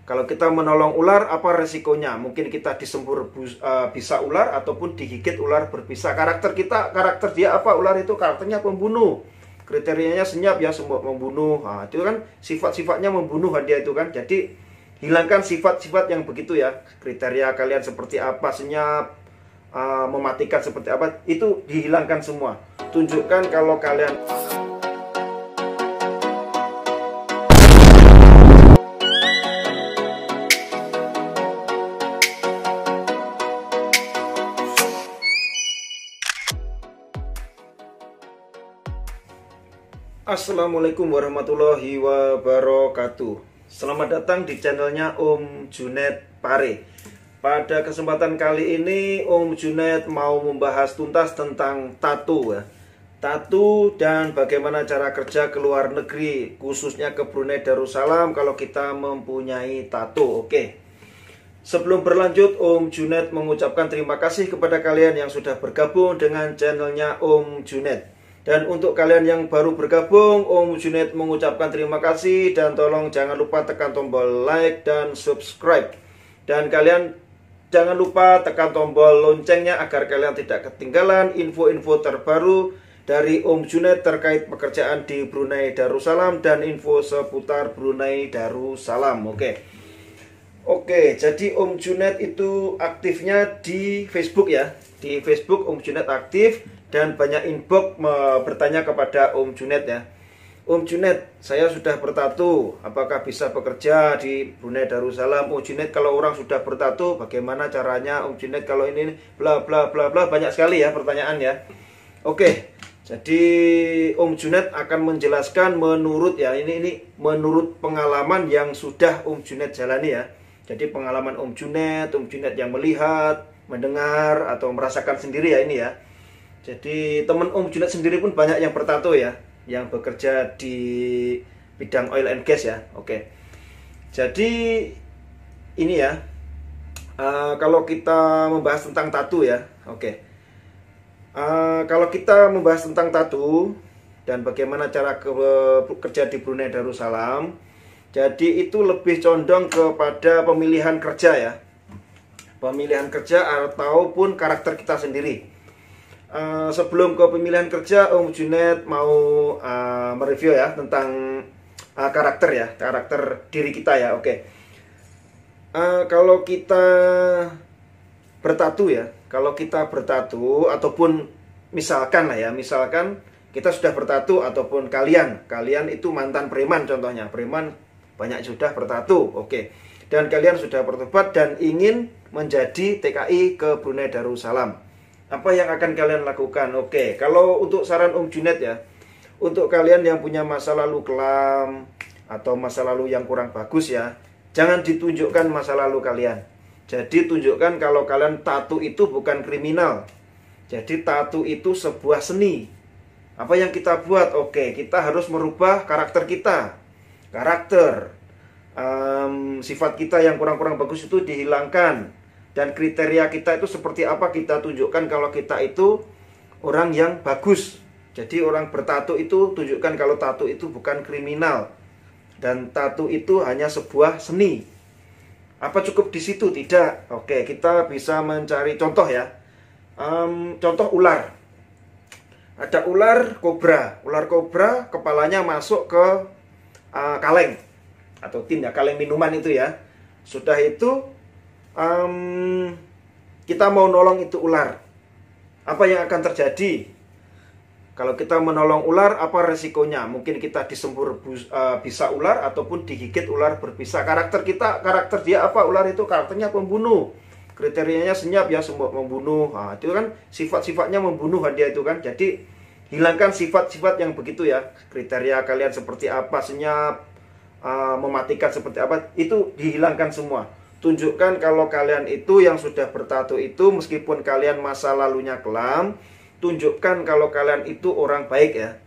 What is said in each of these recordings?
Kalau kita menolong ular, apa resikonya? Mungkin kita disembur bisa ular ataupun digigit ular berbisa. Karakter dia apa? Ular itu karakternya pembunuh. Kriterianya senyap ya, membunuh. Nah, itu kan sifat-sifatnya membunuh dia itu kan. Jadi hilangkan sifat-sifat yang begitu ya. Kriteria kalian seperti apa, senyap, mematikan seperti apa, itu dihilangkan semua. Tunjukkan kalau kalian Assalamualaikum warahmatullahi wabarakatuh. Selamat datang di channelnya Om Junet Pare. Pada kesempatan kali ini Om Junet mau membahas tuntas tentang tato ya. Tato dan bagaimana cara kerja ke luar negeri, khususnya ke Brunei Darussalam kalau kita mempunyai tato. Oke. Sebelum berlanjut, Om Junet mengucapkan terima kasih kepada kalian yang sudah bergabung dengan channelnya Om Junet. Dan untuk kalian yang baru bergabung, Om Junet mengucapkan terima kasih dan tolong jangan lupa tekan tombol like dan subscribe. Dan kalian jangan lupa tekan tombol loncengnya agar kalian tidak ketinggalan info-info terbaru dari Om Junet terkait pekerjaan di Brunei Darussalam dan info seputar Brunei Darussalam. Oke, jadi Om Junet itu aktifnya di Facebook ya. Di Facebook Om Junet aktif dan banyak inbox bertanya kepada Om Junet ya. Om Junet, saya sudah bertato, apakah bisa bekerja di Brunei Darussalam? Om Junet, kalau orang sudah bertato, bagaimana caranya? Om Junet, kalau ini bla bla bla bla, banyak sekali ya pertanyaan ya. Oke, jadi Om Junet akan menjelaskan menurut ya, ini menurut pengalaman yang sudah Om Junet jalani ya. Jadi pengalaman Om Junet yang melihat, mendengar atau merasakan sendiri ya ini ya. Jadi teman Om Junet sendiri pun banyak yang bertato ya, yang bekerja di bidang oil and gas ya. Oke. Jadi ini ya, kalau kita membahas tentang tato ya. Oke. Kalau kita membahas tentang tato dan bagaimana cara kerja di Brunei Darussalam, jadi itu lebih condong kepada pemilihan kerja ya. Pemilihan kerja ataupun karakter kita sendiri. Sebelum ke pemilihan kerja, Om Junet mau mereview ya tentang karakter diri kita ya. Oke. Kalau kita bertato ya, ataupun misalkan kita sudah bertato ataupun kalian itu mantan preman contohnya, preman banyak sudah bertato. Oke. Dan kalian sudah bertobat dan ingin menjadi TKI ke Brunei Darussalam. Apa yang akan kalian lakukan? Oke, kalau untuk saran Om Junet ya, untuk kalian yang punya masa lalu kelam atau masa lalu yang kurang bagus ya, jangan ditunjukkan masa lalu kalian. Jadi tunjukkan kalau kalian tato itu bukan kriminal. Jadi tato itu sebuah seni. Apa yang kita buat? Oke, kita harus merubah karakter kita. Sifat kita yang kurang-kurang bagus itu dihilangkan. Dan kriteria kita itu seperti apa kita tunjukkan kalau kita itu orang yang bagus. Jadi orang bertato itu tunjukkan kalau tato itu bukan kriminal. Dan tato itu hanya sebuah seni. Apa cukup di situ? Tidak. Oke, kita bisa mencari contoh ya. Contoh ular. Ada ular kobra. Ular kobra kepalanya masuk ke kaleng. Atau tin ya, kaleng minuman itu ya. Sudah itu kita mau nolong itu ular. Apa yang akan terjadi? Kalau kita menolong ular, apa resikonya? Mungkin kita disembur bisa ular ataupun digigit ular berbisa. Karakter dia apa? Ular itu karakternya pembunuh. Kriterianya senyap ya, membunuh. Nah, itu kan sifat-sifatnya membunuh dia itu kan. Jadi hilangkan sifat-sifat yang begitu ya. Kriteria kalian seperti apa, senyap, mematikan seperti apa, itu dihilangkan semua. Tunjukkan kalau kalian itu yang sudah bertato itu, meskipun kalian masa lalunya kelam, tunjukkan kalau kalian itu orang baik ya.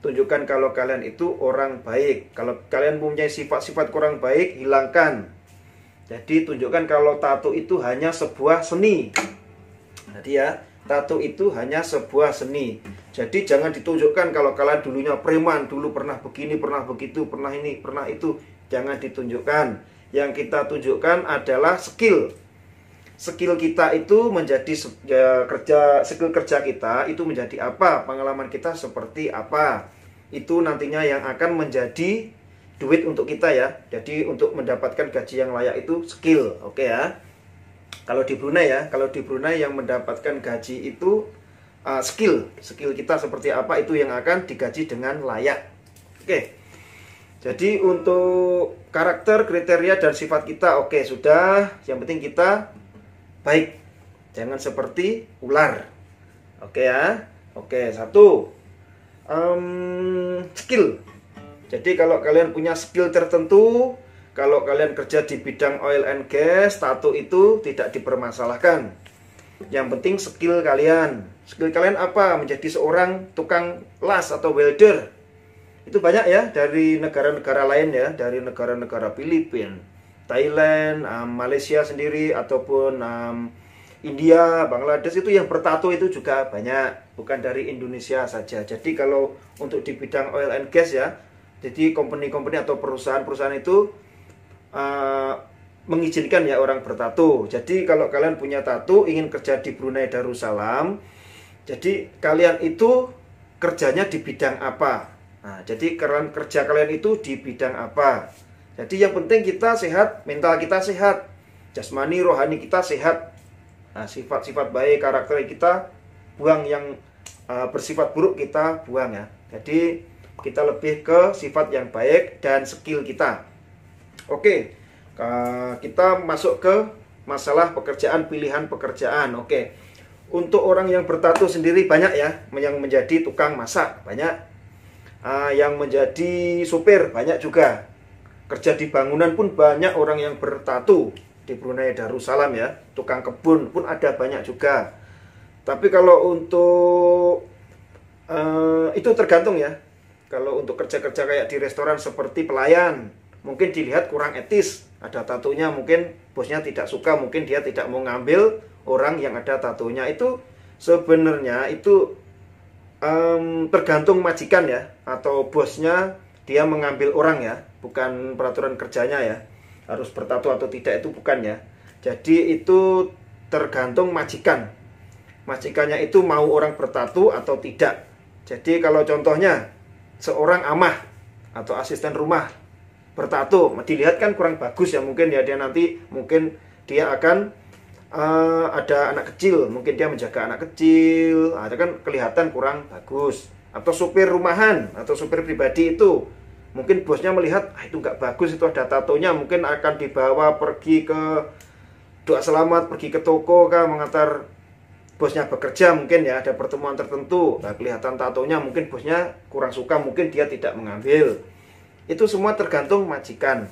Tunjukkan kalau kalian itu orang baik. Kalau kalian mempunyai sifat-sifat kurang baik, hilangkan. Jadi tunjukkan kalau tato itu hanya sebuah seni. Jadi ya, tato itu hanya sebuah seni. Jadi jangan ditunjukkan kalau kalian dulunya preman, dulu pernah begini, pernah begitu, pernah ini, pernah itu. Jangan ditunjukkan. yang kita tunjukkan adalah skill. Skill kita itu menjadi skill kerja kita itu menjadi apa, pengalaman kita seperti apa. Itu nantinya yang akan menjadi duit untuk kita ya. Jadi untuk mendapatkan gaji yang layak itu skill, oke ya. Kalau di Brunei yang mendapatkan gaji itu skill kita seperti apa, itu yang akan digaji dengan layak. Oke. Jadi untuk karakter, kriteria dan sifat kita oke sudah. Yang penting kita baik, jangan seperti ular. Oke ya. Oke, satu skill. Jadi kalau kalian punya skill tertentu, kalau kalian kerja di bidang oil and gas, tato itu tidak dipermasalahkan. Yang penting skill kalian. Skill kalian apa? Menjadi seorang tukang las atau welder. Itu banyak ya dari negara-negara lain ya, dari negara-negara Filipina, Thailand, Malaysia sendiri ataupun India, Bangladesh, itu yang bertato itu juga banyak, bukan dari Indonesia saja. Jadi kalau untuk di bidang oil and gas ya, jadi company-company atau perusahaan-perusahaan itu mengizinkan ya orang bertato. Jadi kalau kalian punya tato, ingin kerja di Brunei Darussalam, jadi kalian itu kerjanya di bidang apa? Nah, jadi kerja kalian itu di bidang apa? Jadi yang penting kita sehat, mental kita sehat, jasmani, rohani kita sehat. Nah, sifat-sifat baik, karakter kita buang, yang bersifat buruk kita buang ya. Jadi kita lebih ke sifat yang baik dan skill kita. Oke, kita masuk ke masalah pekerjaan, pilihan pekerjaan. Oke, untuk orang yang bertato sendiri banyak ya, yang menjadi tukang masak banyak, yang menjadi supir banyak juga, kerja di bangunan pun banyak orang yang bertato di Brunei Darussalam ya, tukang kebun pun ada banyak juga. Tapi kalau untuk itu tergantung ya. Kalau untuk kerja-kerja kayak di restoran seperti pelayan, mungkin dilihat kurang etis, ada tatonya, mungkin bosnya tidak suka, mungkin dia tidak mau ngambil orang yang ada tatonya. Itu sebenarnya itu tergantung majikan ya, atau bosnya dia mengambil orang ya, bukan peraturan kerjanya ya, harus bertato atau tidak, itu bukan ya. Jadi itu tergantung majikan, majikannya itu mau orang bertato atau tidak. Jadi kalau contohnya seorang amah atau asisten rumah bertato, dilihat kan kurang bagus ya, mungkin ya, dia nanti mungkin dia akan ada anak kecil, mungkin dia menjaga anak kecil, itu kan kelihatan kurang bagus. Atau supir rumahan atau supir pribadi itu mungkin bosnya melihat itu nggak bagus, itu ada tatonya, mungkin akan dibawa pergi ke doa selamat, pergi ke toko kah, mengantar bosnya bekerja, mungkin ya ada pertemuan tertentu, nah, kelihatan tatonya, mungkin bosnya kurang suka, mungkin dia tidak mengambil. Itu semua tergantung majikan.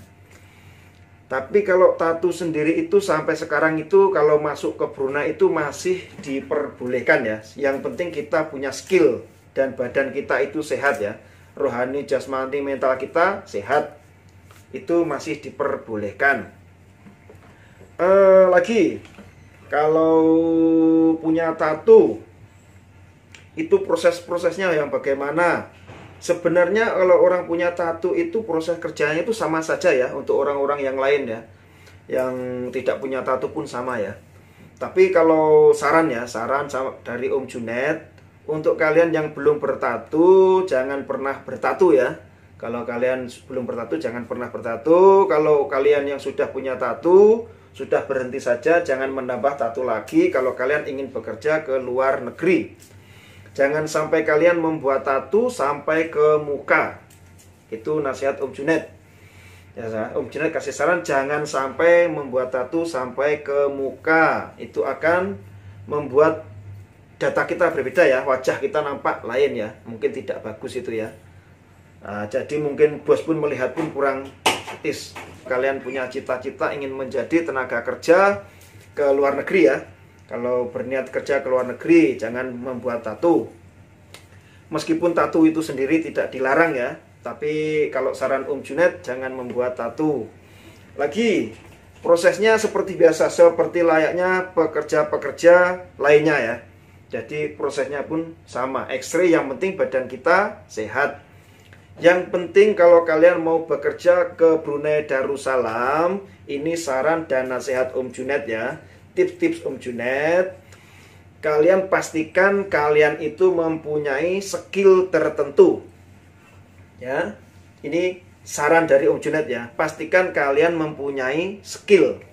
Tapi kalau tato sendiri itu sampai sekarang itu kalau masuk ke Brunei itu masih diperbolehkan ya. Yang penting kita punya skill dan badan kita itu sehat ya, rohani, jasmani, mental kita sehat, itu masih diperbolehkan. Lagi, kalau punya tato itu proses-prosesnya yang bagaimana? Sebenarnya kalau orang punya tato itu proses kerjanya itu sama saja ya, untuk orang-orang yang lain ya, yang tidak punya tato pun sama ya. Tapi kalau saran dari Om Junet, untuk kalian yang belum bertato jangan pernah bertato ya. Kalau kalian belum bertato jangan pernah bertato. Kalau kalian yang sudah punya tato sudah berhenti saja, jangan menambah tato lagi kalau kalian ingin bekerja ke luar negeri. Jangan sampai kalian membuat tato sampai ke muka. Itu nasihat Om Junet. Ya, Om Junet kasih saran jangan sampai membuat tato sampai ke muka. Itu akan membuat data kita berbeda ya, wajah kita nampak lain ya, mungkin tidak bagus itu ya. Nah, jadi mungkin bos pun melihat pun kurang etis. Kalian punya cita-cita ingin menjadi tenaga kerja ke luar negeri ya, kalau berniat kerja ke luar negeri jangan membuat tato. Meskipun tato itu sendiri tidak dilarang ya, tapi kalau saran Om Junet jangan membuat tato. Lagi, prosesnya seperti biasa, seperti layaknya pekerja-pekerja lainnya ya. Jadi prosesnya pun sama, X-ray, yang penting badan kita sehat. Yang penting kalau kalian mau bekerja ke Brunei Darussalam, ini saran dan nasihat Om Junet ya. Tips-tips Om Junet, kalian pastikan kalian itu mempunyai skill tertentu. Ya, ini saran dari Om Junet ya. Pastikan kalian mempunyai skill.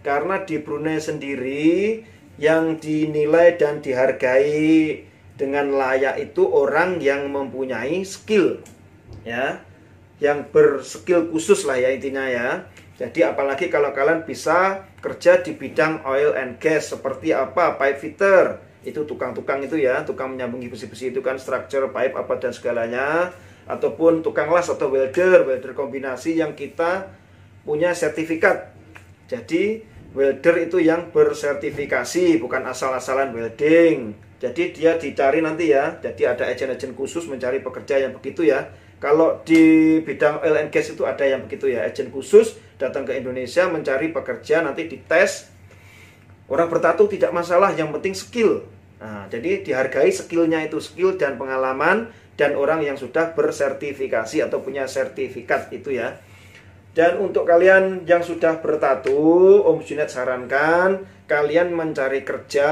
Karena di Brunei sendiri yang dinilai dan dihargai dengan layak itu orang yang mempunyai skill. Ya, yang berskill khusus lah ya intinya ya. Jadi apalagi kalau kalian bisa kerja di bidang oil and gas, seperti apa, pipe fitter, itu tukang-tukang itu ya, tukang menyambungi besi-besi itu kan, structure, pipe apa dan segalanya, ataupun tukang las atau welder kombinasi yang kita punya sertifikat. Jadi welder itu yang bersertifikasi, bukan asal-asalan welding. Jadi dia dicari nanti ya, jadi ada agen-agen khusus mencari pekerja yang begitu ya. Kalau di bidang oil and gas itu ada yang begitu ya, agen khusus datang ke Indonesia mencari pekerja, nanti dites. Orang bertato tidak masalah, yang penting skill. Nah, jadi dihargai skillnya itu, skill dan pengalaman, dan orang yang sudah bersertifikasi atau punya sertifikat itu ya. Dan untuk kalian yang sudah bertato, Om Junet sarankan kalian mencari kerja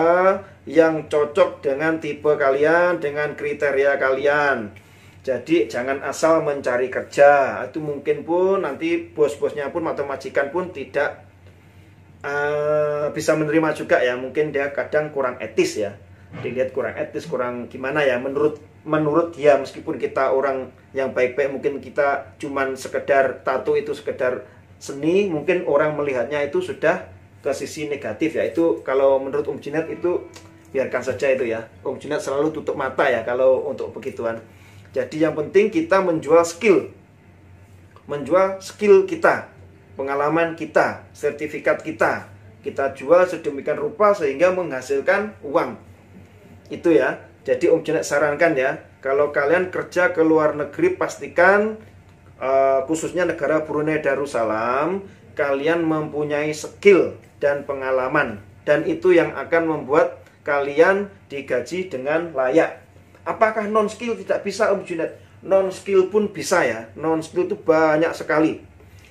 yang cocok dengan tipe kalian, dengan kriteria kalian. Jadi jangan asal mencari kerja. Itu mungkin pun nanti bos-bosnya pun atau majikan pun tidak bisa menerima juga ya. Mungkin dia kadang kurang etis ya. Dilihat kurang etis, kurang gimana ya. Menurut dia, meskipun kita orang yang baik-baik, mungkin kita cuman sekedar tato itu sekedar seni, mungkin orang melihatnya itu sudah ke sisi negatif ya. Itu kalau menurut Om Junet itu biarkan saja itu ya. Om Junet selalu tutup mata ya kalau untuk begituan. Jadi yang penting kita menjual skill. Menjual skill kita, pengalaman kita, sertifikat kita. Kita jual sedemikian rupa sehingga menghasilkan uang. Itu ya. Jadi Om Junet sarankan ya, kalau kalian kerja ke luar negeri, pastikan khususnya negara Brunei Darussalam, kalian mempunyai skill dan pengalaman. Dan itu yang akan membuat kalian digaji dengan layak. Apakah non skill tidak bisa Om Junet? Non skill pun bisa ya. Non skill itu banyak sekali.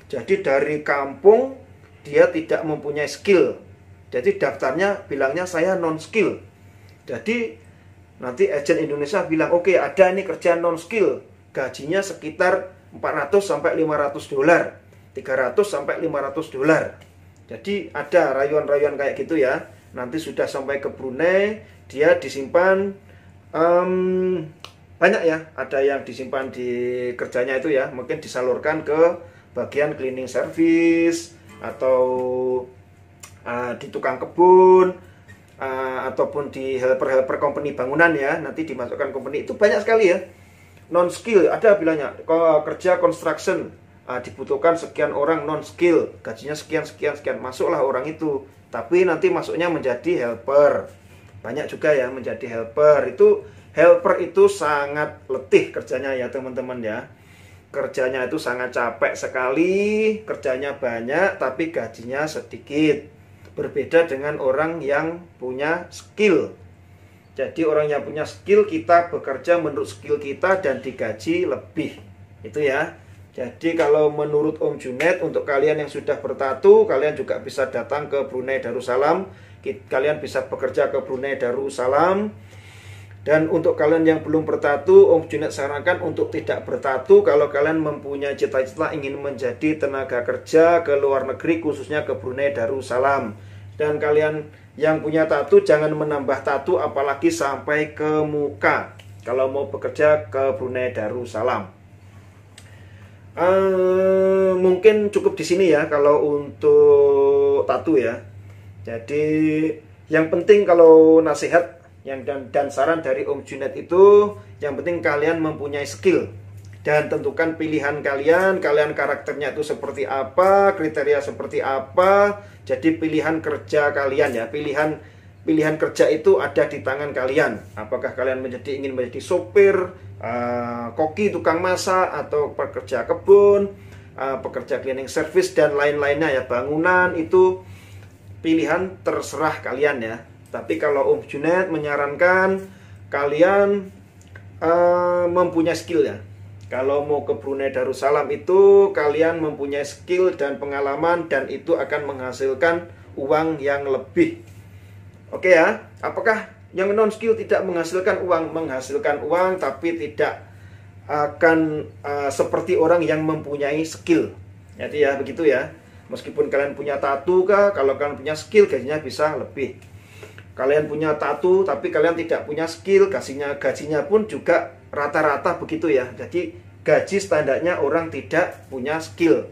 Jadi dari kampung dia tidak mempunyai skill. Jadi daftarnya bilangnya saya non skill. Jadi nanti agen Indonesia bilang oke, ada ini kerjaan non skill. Gajinya sekitar 400 sampai 500 dolar. 300 sampai 500 dolar. Jadi ada rayuan-rayuan kayak gitu ya. Nanti sudah sampai ke Brunei, dia disimpan banyak ya, ada yang disimpan di kerjanya itu ya, mungkin disalurkan ke bagian cleaning service atau di tukang kebun ataupun di helper company bangunan ya, nanti dimasukkan company. Itu banyak sekali ya. Non skill ada bilangnya, kerja construction dibutuhkan sekian orang non skill, gajinya sekian, masuklah orang itu, tapi nanti masuknya menjadi helper. Banyak juga ya menjadi helper. Helper itu sangat letih kerjanya ya teman-teman ya. Kerjanya itu sangat capek sekali, kerjanya banyak tapi gajinya sedikit. Berbeda dengan orang yang punya skill. Jadi orang yang punya skill, kita bekerja menurut skill kita dan digaji lebih. Itu ya. Jadi kalau menurut Om Junet, untuk kalian yang sudah bertato, kalian juga bisa datang ke Brunei Darussalam. Kalian bisa bekerja ke Brunei Darussalam. Dan untuk kalian yang belum bertato, Om Junet sarankan untuk tidak bertato. Kalau kalian mempunyai cita-cita ingin menjadi tenaga kerja ke luar negeri, khususnya ke Brunei Darussalam. Dan kalian yang punya tato, jangan menambah tato apalagi sampai ke muka kalau mau bekerja ke Brunei Darussalam. Mungkin cukup di sini ya kalau untuk tato ya. Jadi yang penting kalau nasihat dan saran dari Om Junet itu, yang penting kalian mempunyai skill dan tentukan pilihan kalian karakternya itu seperti apa, kriteria seperti apa. Jadi pilihan kerja kalian ya, pilihan kerja itu ada di tangan kalian. Apakah kalian ingin menjadi sopir, koki, tukang masak, atau pekerja kebun, pekerja cleaning service dan lain-lainnya ya, bangunan, itu pilihan terserah kalian ya. Tapi kalau Om Junet menyarankan kalian mempunyai skill ya. Kalau mau ke Brunei Darussalam itu kalian mempunyai skill dan pengalaman dan itu akan menghasilkan uang yang lebih. Oke ya, apakah yang non skill tidak menghasilkan uang? Menghasilkan uang tapi tidak akan seperti orang yang mempunyai skill. Jadi ya begitu ya. Meskipun kalian punya tattoo kah, kalau kalian punya skill gajinya bisa lebih. Kalian punya tattoo tapi kalian tidak punya skill, gajinya pun juga rata-rata begitu ya. Jadi gaji standarnya orang tidak punya skill.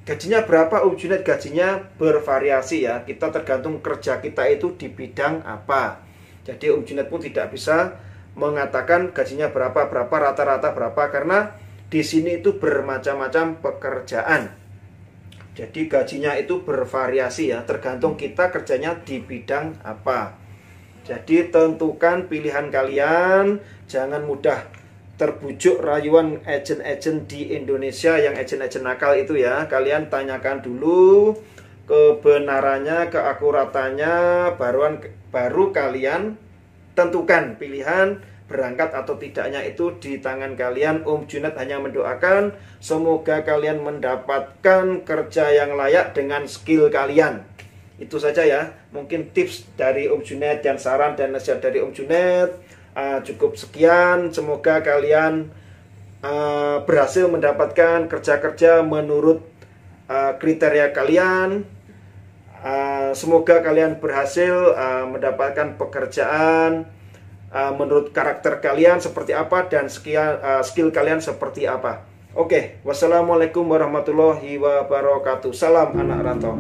Gajinya berapa Om Junaid? Gajinya bervariasi ya. Kita tergantung kerja kita itu di bidang apa. Jadi Om Junaid pun tidak bisa mengatakan gajinya berapa rata-rata berapa, karena di sini itu bermacam-macam pekerjaan. Jadi gajinya itu bervariasi ya, tergantung kita kerjanya di bidang apa. Jadi tentukan pilihan kalian, jangan mudah terbujuk rayuan agen-agen di Indonesia yang agen-agen nakal itu ya. Kalian tanyakan dulu kebenarannya, keakuratannya, baru kalian tentukan pilihan berangkat atau tidaknya itu di tangan kalian. Om Junaid hanya mendoakan semoga kalian mendapatkan kerja yang layak dengan skill kalian. Itu saja ya, mungkin tips dari Om Junaid dan saran dan nasihat dari Om Junaid. Cukup sekian, semoga kalian berhasil mendapatkan kerja-kerja menurut kriteria kalian. Semoga kalian berhasil mendapatkan pekerjaan menurut karakter kalian seperti apa dan skill kalian seperti apa. Oke, wassalamualaikum warahmatullahi wabarakatuh. Salam anak rantau.